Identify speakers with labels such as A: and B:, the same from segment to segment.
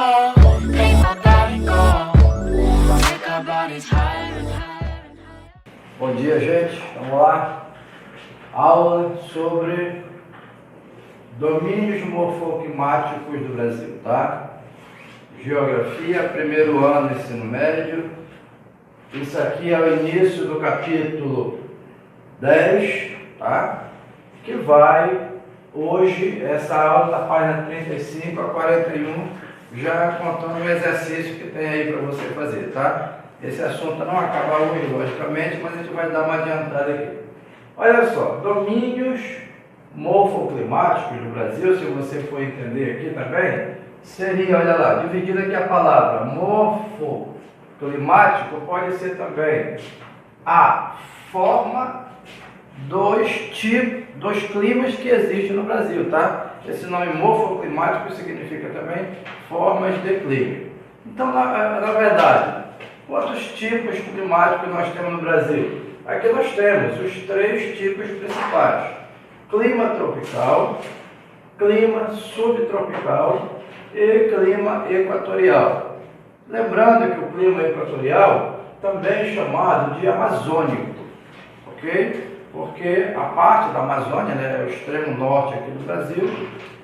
A: go, make my body go, make our bodies higher and higher and higher.
B: Bom dia, gente. Vamos lá. Aula sobre domínios morfoclimáticos do Brasil, tá? Geografia, primeiro ano do ensino médio. Isso aqui é o início do capítulo 10, tá? Que vai, hoje, essa aula da página 35 a 41, já contando o exercício que tem aí para você fazer, tá? Esse assunto não acaba hoje, logicamente, mas a gente vai dar uma adiantada aqui. Olha só, domínios morfoclimáticos do Brasil, se você for entender aqui também, seria, olha lá, dividida aqui a palavra morfoclimático, pode ser também a forma dos climas que existem no Brasil, tá? Esse nome morfoclimático significa também formas de clima. Então, na verdade, quantos tipos climáticos nós temos no Brasil? Aqui nós temos os 3 tipos principais: clima tropical, clima subtropical e clima equatorial. Lembrando que o clima equatorial também é chamado de amazônico, ok? Porque a parte da Amazônia, né, é o extremo norte aqui do Brasil,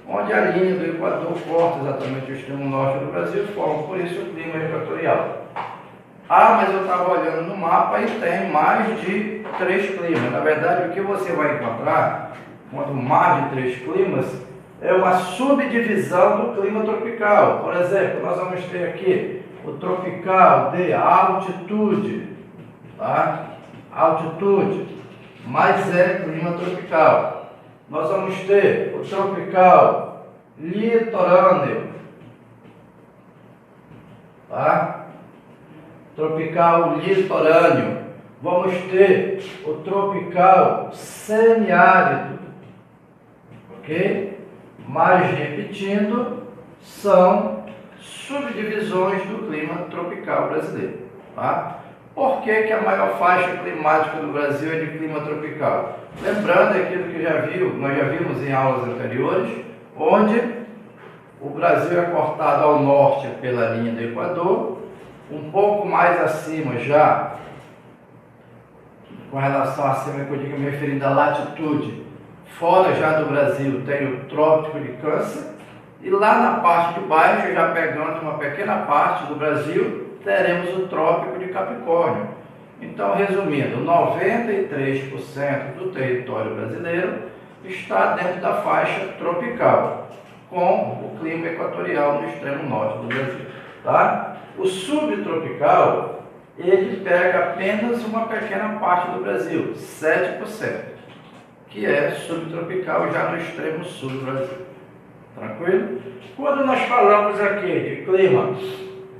B: onde a linha do Equador corta exatamente o extremo norte do Brasil, forma por isso o clima equatorial. Ah, mas eu estava olhando no mapa e tem mais de 3 climas. Na verdade, o que você vai encontrar, quando mais de 3 climas, é uma subdivisão do clima tropical. Por exemplo, nós vamos ter aqui o tropical de altitude, tá? Altitude, mas é clima tropical. Nós vamos ter o tropical litorâneo, tá? Tropical litorâneo. Vamos ter o tropical semiárido, ok? Mas repetindo, são subdivisões do clima tropical brasileiro, tá? Por que a maior faixa climática do Brasil é de clima tropical? Lembrando aquilo que nós já vimos em aulas anteriores, onde o Brasil é cortado ao norte pela linha do Equador, um pouco mais acima já, com relação acima que eu digo me referindo à latitude, fora já do Brasil tem o Trópico de Câncer, e lá na parte de baixo, já pegando uma pequena parte do Brasil, teremos o Trópico de Capricórnio. Então, resumindo, 93% do território brasileiro está dentro da faixa tropical, com o clima equatorial no extremo norte do Brasil, tá? O subtropical, ele pega apenas uma pequena parte do Brasil, 7%, que é subtropical já no extremo sul do Brasil. Tranquilo? Quando nós falamos aqui de clima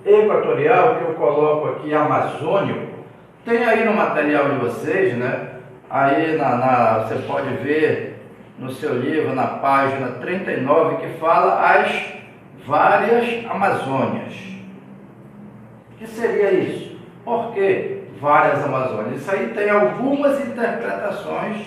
B: equatorial, que eu coloco aqui amazônico, tem aí no material de vocês, né? Aí você pode ver no seu livro, na página 39, que fala as várias Amazônias. O que seria isso? Por que várias Amazônias? Isso aí tem algumas interpretações,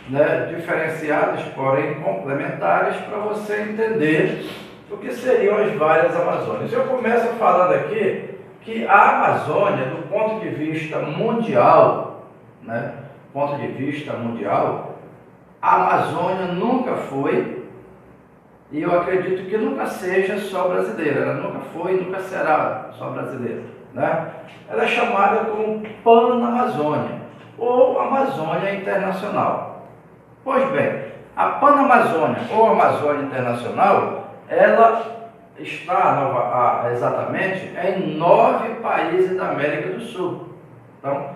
B: né, diferenciadas, porém complementares, para você entender o que seriam as várias Amazônias. Eu começo falando aqui que a Amazônia, do ponto de vista mundial, né, ponto de vista mundial, a Amazônia nunca foi, e eu acredito que nunca seja só brasileira. Ela nunca foi e nunca será só brasileira, né? Ela é chamada como Panamazônia ou Amazônia Internacional. Pois bem, a Panamazônia ou Amazônia Internacional, ela está exatamente em 9 países da América do Sul. Então,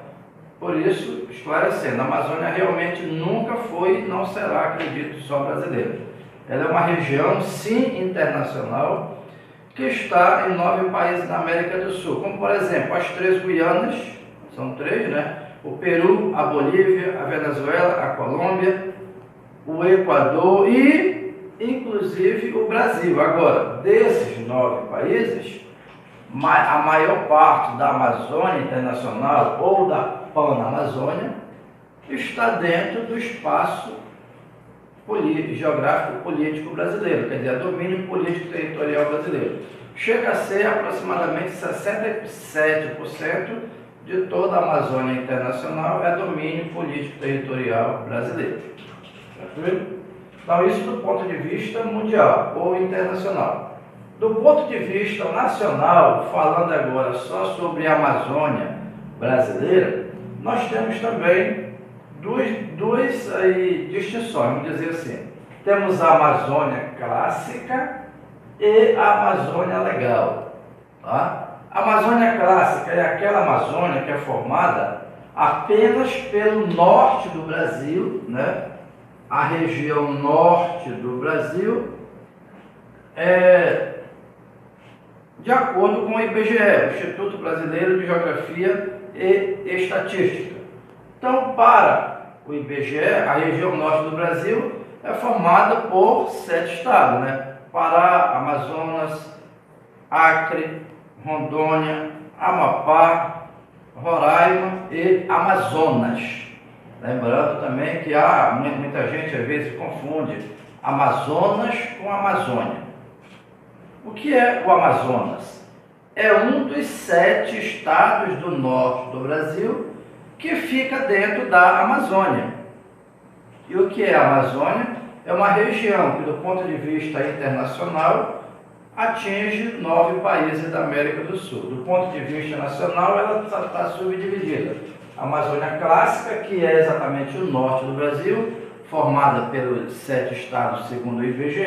B: por isso, esclarecendo, a Amazônia realmente nunca foi e não será, acredito, só brasileira. Ela é uma região, sim, internacional, que está em 9 países da América do Sul, como, por exemplo, as 3 Guianas, são 3, né? O Peru, a Bolívia, a Venezuela, a Colômbia, o Equador e, inclusive, o Brasil. Agora, desses 9 países, a maior parte da Amazônia Internacional ou da Panamazônia está dentro do espaço geográfico político brasileiro, quer dizer, domínio político territorial brasileiro. Chega a ser aproximadamente 67% de toda a Amazônia Internacional é domínio político territorial brasileiro. Tranquilo? Então, isso do ponto de vista mundial ou internacional. Do ponto de vista nacional, falando agora só sobre a Amazônia brasileira, nós temos também duas distinções, vamos dizer assim. Temos a Amazônia clássica e a Amazônia legal. Tá? A Amazônia clássica é aquela Amazônia que é formada apenas pelo norte do Brasil, né? A região norte do Brasil, de acordo com o IBGE, o Instituto Brasileiro de Geografia e Estatística. Então, para o IBGE, a região norte do Brasil é formada por 7 estados, né? Pará, Amazonas, Acre, Rondônia, Amapá, Roraima e Amazonas. Lembrando também que muita gente às vezes confunde Amazonas com Amazônia. O que é o Amazonas? É um dos 7 estados do norte do Brasil que fica dentro da Amazônia. E o que é a Amazônia? É uma região que, do ponto de vista internacional, atinge 9 países da América do Sul. Do ponto de vista nacional, ela está subdividida. A Amazônia clássica, que é exatamente o norte do Brasil, formada pelos 7 estados segundo o IBGE,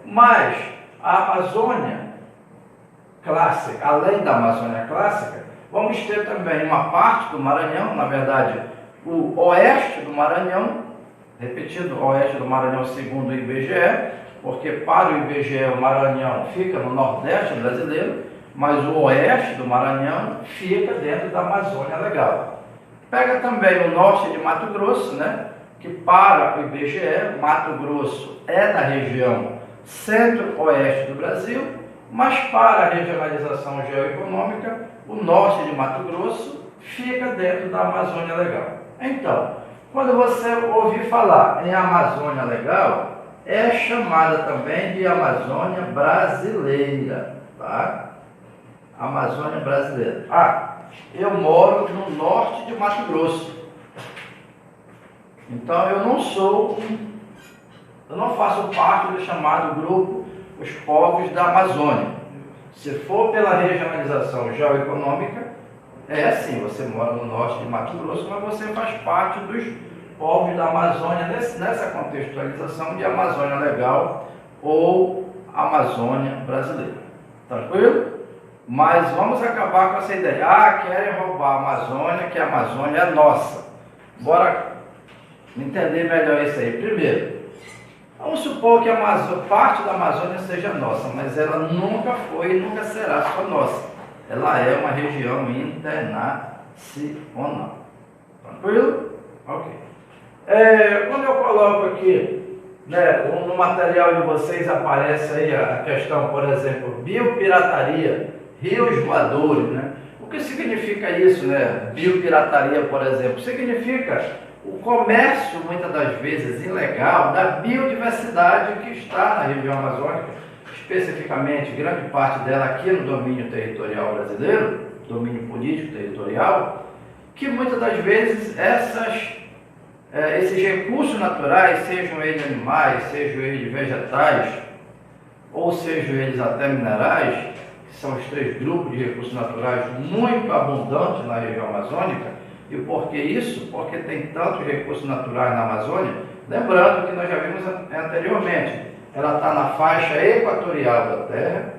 B: mas a Amazônia clássica, além da Amazônia clássica, vamos ter também uma parte do Maranhão, na verdade, o oeste do Maranhão, repetindo, o oeste do Maranhão segundo o IBGE, porque para o IBGE o Maranhão fica no nordeste brasileiro, mas o oeste do Maranhão fica dentro da Amazônia legal. Pega também o norte de Mato Grosso, né? Que para o IBGE, Mato Grosso é da região centro-oeste do Brasil, mas para a regionalização geoeconômica, o norte de Mato Grosso fica dentro da Amazônia legal. Então, quando você ouvir falar em Amazônia legal, é chamada também de Amazônia brasileira, tá? Amazônia brasileira. Eu moro no norte de Mato Grosso. Então eu não faço parte do chamado grupo Os Povos da Amazônia. Se for pela regionalização geoeconômica, é assim, você mora no norte de Mato Grosso, mas você faz parte dos povos da Amazônia, nessa contextualização de Amazônia legal ou Amazônia brasileira. Tranquilo? Mas vamos acabar com essa ideia. Querem roubar a Amazônia, que a Amazônia é nossa. Bora entender melhor isso aí. Primeiro, vamos supor que parte da Amazônia seja nossa, mas ela nunca foi e nunca será só nossa. Ela é uma região internacional. Tranquilo? Ok. Quando eu coloco aqui, né, no material de vocês aparece aí a questão, por exemplo, biopirataria, rios voadores, né? O que significa isso, né? Biopirataria, por exemplo, significa o comércio, muitas das vezes ilegal, da biodiversidade que está na região amazônica, especificamente grande parte dela aqui no domínio territorial brasileiro, domínio político territorial, que muitas das vezes esses recursos naturais, sejam eles animais, sejam eles vegetais, ou sejam eles até minerais, que são os 3 grupos de recursos naturais muito abundantes na região amazônica. E por que isso? Porque tem tantos recursos naturais na Amazônia. Lembrando que nós já vimos anteriormente, ela está na faixa equatorial da Terra,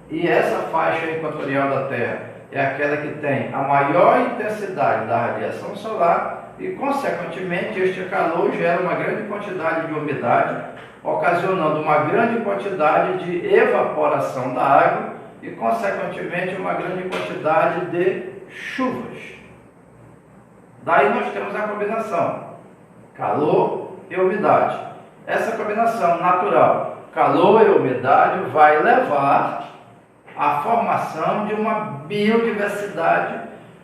B: e essa faixa equatorial da Terra é aquela que tem a maior intensidade da radiação solar e, consequentemente, este calor gera uma grande quantidade de umidade, ocasionando uma grande quantidade de evaporação da água e, consequentemente, uma grande quantidade de chuvas. Daí nós temos a combinação calor e umidade. Essa combinação natural, calor e umidade, vai levar à formação de uma biodiversidade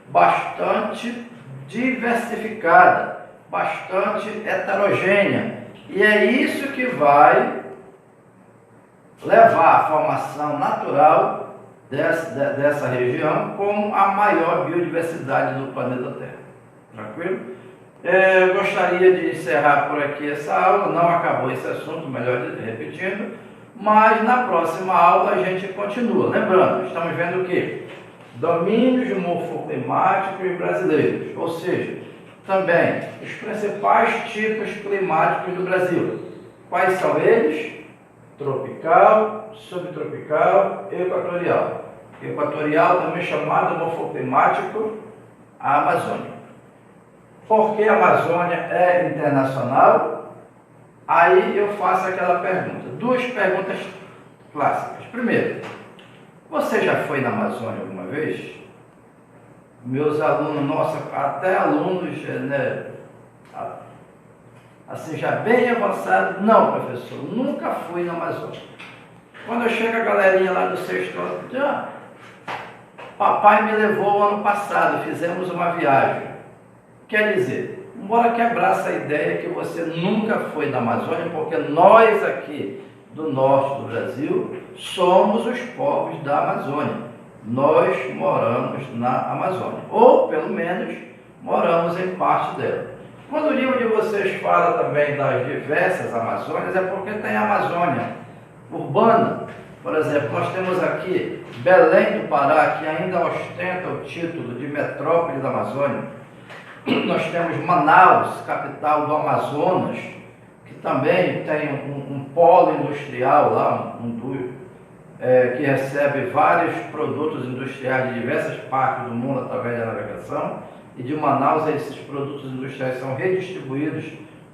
B: bastante diversificada, bastante heterogênea, E é isso que vai levar a formação natural dessa região como a maior biodiversidade do planeta Terra. Tranquilo? Eu gostaria de encerrar por aqui essa aula, não acabou esse assunto, melhor repetindo, mas na próxima aula a gente continua. Lembrando, estamos vendo o quê? Domínios morfoclimáticos brasileiros, ou seja, também os principais tipos climáticos do Brasil. Quais são eles? Tropical, subtropical e equatorial. Equatorial também chamado morfoclimático amazônico. Porque a Amazônia é internacional? Aí eu faço aquela pergunta. Duas perguntas clássicas. Primeiro, você já foi na Amazônia alguma vez? Meus alunos, nossa, até alunos, né, assim, já bem avançados. Não, professor, nunca fui na Amazônia. Quando eu chego a galerinha lá do sexto ano, papai me levou ano passado, fizemos uma viagem. Quer dizer, embora quebrar essa ideia que você nunca foi na Amazônia, porque nós aqui do norte do Brasil somos os povos da Amazônia. Nós moramos na Amazônia, ou pelo menos moramos em parte dela. Quando o livro de vocês fala também das diversas Amazônias, é porque tem a Amazônia urbana. Por exemplo, nós temos aqui Belém do Pará, que ainda ostenta o título de metrópole da Amazônia. Nós temos Manaus, capital do Amazonas, que também tem um polo industrial lá, que recebe vários produtos industriais de diversas partes do mundo através da navegação. E de Manaus, esses produtos industriais são redistribuídos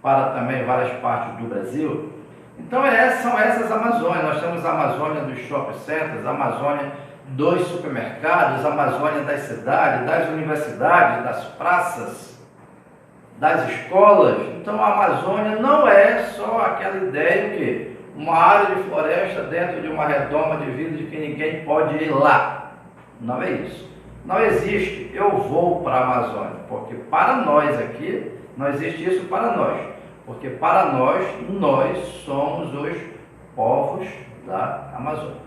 B: para também várias partes do Brasil. Então são essas Amazônias. Nós temos a Amazônia dos shopping centers, a Amazônia dos supermercados, a Amazônia das cidades, das universidades, das praças, das escolas. Então a Amazônia não é só aquela ideia que uma área de floresta dentro de uma redoma de vidro de que ninguém pode ir lá. Não é isso. Não existe eu vou para a Amazônia, porque para nós aqui não existe isso para nós, porque para nós somos os povos da Amazônia.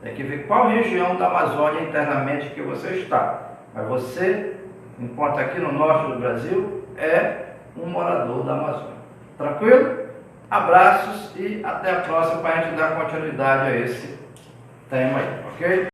B: Tem que ver qual região da Amazônia internamente que você está. Mas você, enquanto aqui no norte do Brasil, é um morador da Amazônia. Tranquilo? Abraços e até a próxima para a gente dar continuidade a esse tema aí, ok?